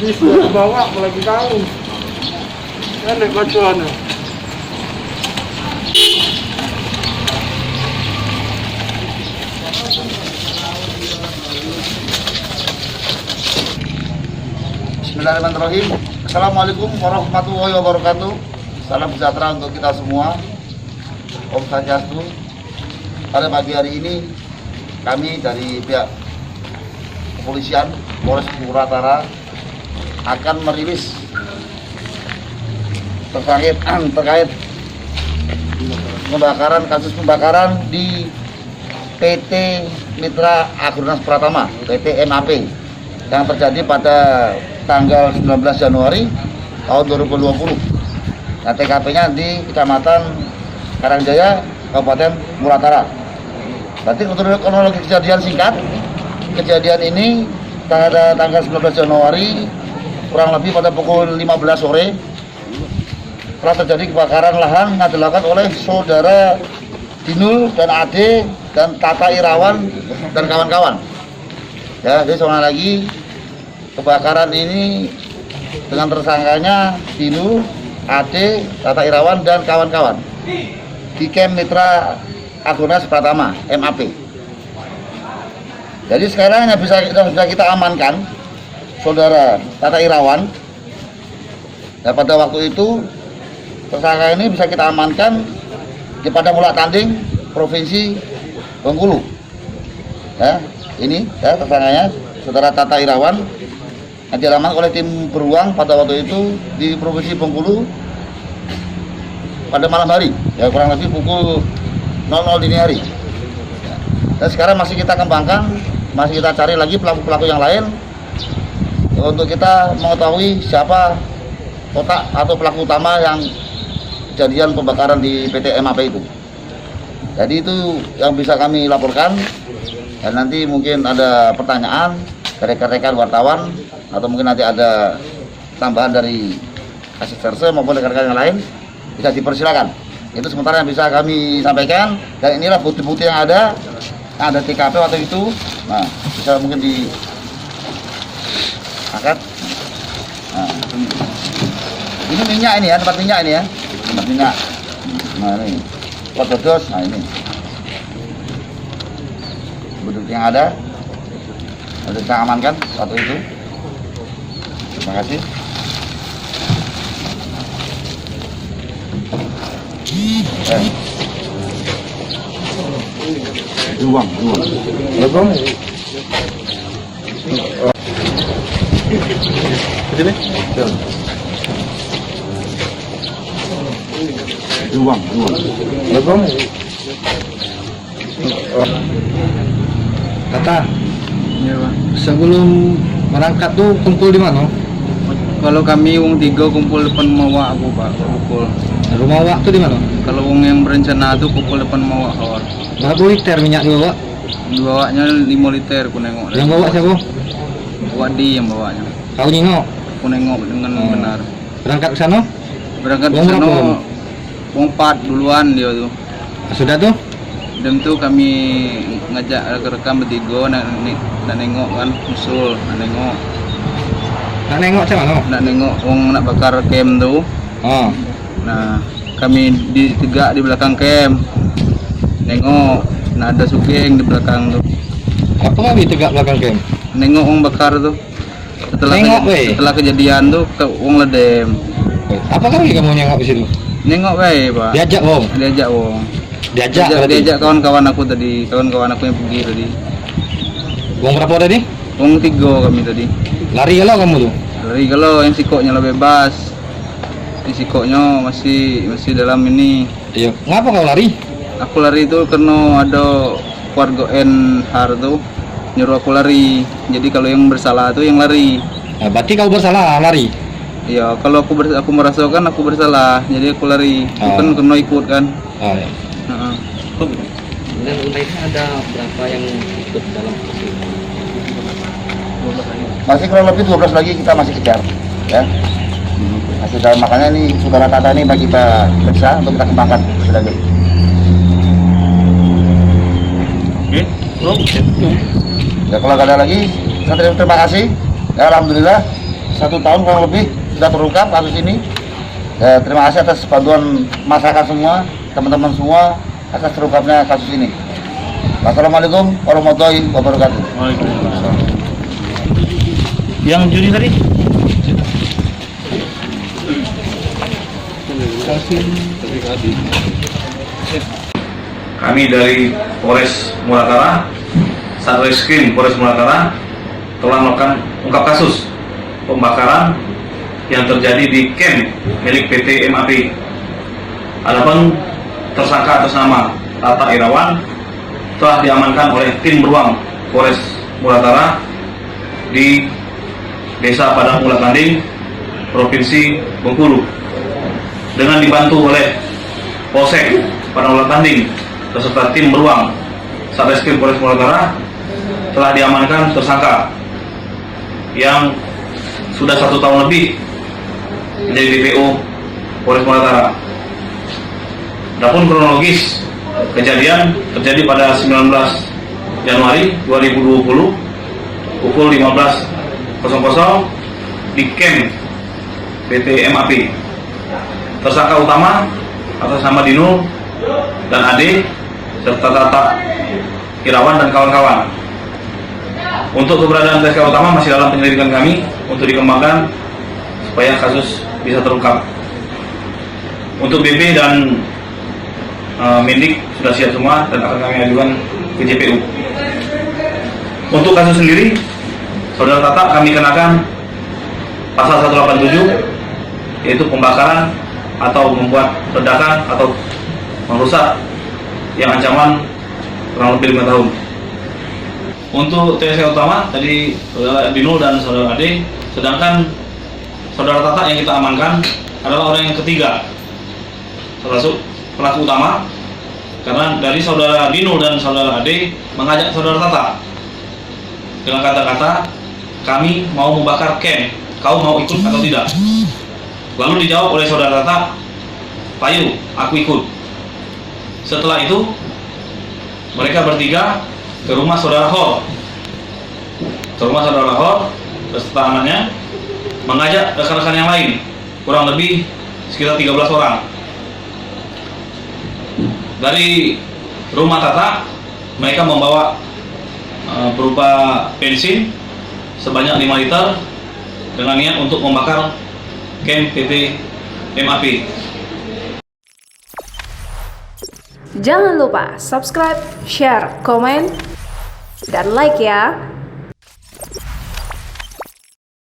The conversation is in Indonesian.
Bisa bawa lagi tahu. Enak bacuannya. Bismillahirrahmanirrahim. Assalamualaikum warahmatullahi wabarakatuh. Salam sejahtera untuk kita semua. Om Swastiastu. Pada pagi hari ini kami dari pihak kepolisian Polres Purwakarta akan merilis terkait kasus pembakaran di PT Mitra Agronas Pratama PT MAP yang terjadi pada tanggal 19 Januari tahun 2020. Nah, TKP-nya di Kecamatan Karangjaya, Kabupaten Purwakarta. Berarti kronologi kejadian singkat, kejadian ini pada tanggal 19 Januari kurang lebih pada pukul 15 sore telah terjadi kebakaran lahan yang dilakukan oleh saudara Dinul dan Ade dan Tata Irawan dan kawan-kawan. Ya, jadi seorang lagi kebakaran ini dengan tersangkanya Dinul, Ade, Tata Irawan dan kawan-kawan di Camp Mitra Agronas Pratama MAP. Jadi sekarang yang bisa kita amankan saudara Tata Irawan. Dan pada waktu itu tersangka ini bisa kita amankan di Padang Mulak Tanding, Provinsi Bengkulu. Ya, ini ya tersangkanya saudara Tata Irawan yang diamankan oleh tim beruang pada waktu itu di Provinsi Bengkulu pada malam hari, ya kurang lebih pukul 00 dini hari. Dan sekarang masih kita kembangkan, masih kita cari lagi pelaku-pelaku yang lain untuk kita mengetahui siapa otak atau pelaku utama yang kejadian pembakaran di PT MAP itu. Jadi itu yang bisa kami laporkan, dan nanti mungkin ada pertanyaan dari rekan-rekan wartawan atau mungkin nanti ada tambahan dari Kasih Verse maupun rekan-rekan yang lain, bisa dipersilakan. Itu sementara yang bisa kami sampaikan, dan inilah bukti-bukti yang ada TKP waktu itu. Nah, bisa mungkin di angkat. Nah, ini minyak ini ya, tempat minyak ini ya, tempat minyak. Nah ini, pot dodos. Nah ini, bukti yang ada kita amankan waktu itu. Terima kasih. Uang. Belum. Sini. Uang. Belum. Tata, ya, Pak. Sebelum berangkat tuh kumpul di mana? Kalau kami wong 3 kumpul depan Mawak aku, Pak, kumpul. Rumah Wak tuh di mana? Kalau wong yang berencana tuh kumpul depan Mawak awal. Berapa liter minyak dibawa? Bawanya 5 liter aku nengok. Yang bawa siapa? Wadi yang bawanya. Kau nengok? Aku nengok dengan benar. Berangkat ke sana? Berangkat ke Wong sana berapa? wong 4 duluan dia tuh. Sudah tuh? Dan tuh kami ngajak rekan-rekan bertiga nak nengok kan, usul nak nengok. Nak nengok siapa no? Nak nengok wong nak bakar camp tuh. Oh. Nah, kami tegak di belakang camp. Nengok, nah ada sugeng di belakang tuh. Apa kali tegak belakang camp? Nengok wong bakar tuh. Setelah kejadian tuh ke wong ledem. Apa kali kamu nengok di situ? Nengok wae, Pak. Diajak wong. Diajak kawan-kawan aku tadi, kawan-kawan aku yang pergi tadi. Wong berapa tadi? Wong 3 kami tadi. Lari kalau kamu tuh? Lari kalau yang sikoknya lah bebas. Yang sikoknya masih dalam ini. Iya. Ngapa kau lari? Aku lari itu karena ada warga NHR tuh nyuruh aku lari. Jadi kalau yang bersalah tuh yang lari. Nah, berarti kau bersalah lari? Ya kalau aku merasakan aku bersalah, jadi aku lari. Oh. Bukan kena ikut kan. Oh ya. Heeh. Dan lainnya ada berapa yang ikut dalam kasus ini? Masih kurang lebih 12 lagi kita masih kejar, ya. Masih dalam, makanya nih saudara Tata ini bagi kita periksa untuk kita kembangkan lebih lanjut. Ya kalau nggak ada lagi, saya terima kasih. Ya, alhamdulillah 1 tahun kurang lebih sudah terungkap kasus ini. Ya, terima kasih atas bantuan masyarakat semua, teman-teman semua atas terungkapnya kasus ini. Wassalamualaikum warahmatullahi wabarakatuh. Yang juri tadi? Kami dari Polres Muratara, Satreskrim Polres Muratara telah melakukan ungkap kasus pembakaran yang terjadi di camp milik PT MAP. Adapun tersangka atas nama Tata Irawan telah diamankan oleh tim beruang Polres Muratara di Desa Padang Mulat Tanding, Provinsi Bengkulu, dengan dibantu oleh Polsek Padang Mulat Tanding beserta tim beruang Satreskrim Polres Muratara. Telah diamankan tersangka yang sudah 1 tahun lebih menjadi DPO Polres Muratara. Adapun kronologis kejadian terjadi pada 19 Januari 2020 pukul 15.00 di camp PT MAP. Tersangka utama atas nama Dino dan Ade serta Tata Irawan dan kawan-kawan. Untuk keberadaan TSK utama masih dalam penyelidikan kami untuk dikembangkan supaya kasus bisa terungkap. Untuk BP dan Mendik sudah siap semua dan akan kami ajukan ke JPU. Untuk kasus sendiri, saudara Tata kami kenakan pasal 187, yaitu pembakaran atau membuat ledakan atau merusak yang ancaman kurang lebih 5 tahun. Untuk TSK utama tadi saudara Dino dan saudara Ade, sedangkan saudara Tata yang kita amankan adalah orang yang ketiga termasuk pelaku utama, karena dari saudara Dino dan saudara Ade mengajak saudara Tata dengan kata-kata, kami mau membakar camp, kau mau ikut atau tidak? Lalu dijawab oleh saudara Tata, payu, aku ikut. Setelah itu mereka bertiga ke rumah saudara Hor, beserta anaknya, mengajak rekan-rekan yang lain, kurang lebih sekitar 13 orang. Dari rumah Tata mereka membawa berupa bensin sebanyak 5 liter dengan niat untuk membakar camp PT MAP. Jangan lupa subscribe, share, komen, dan like ya.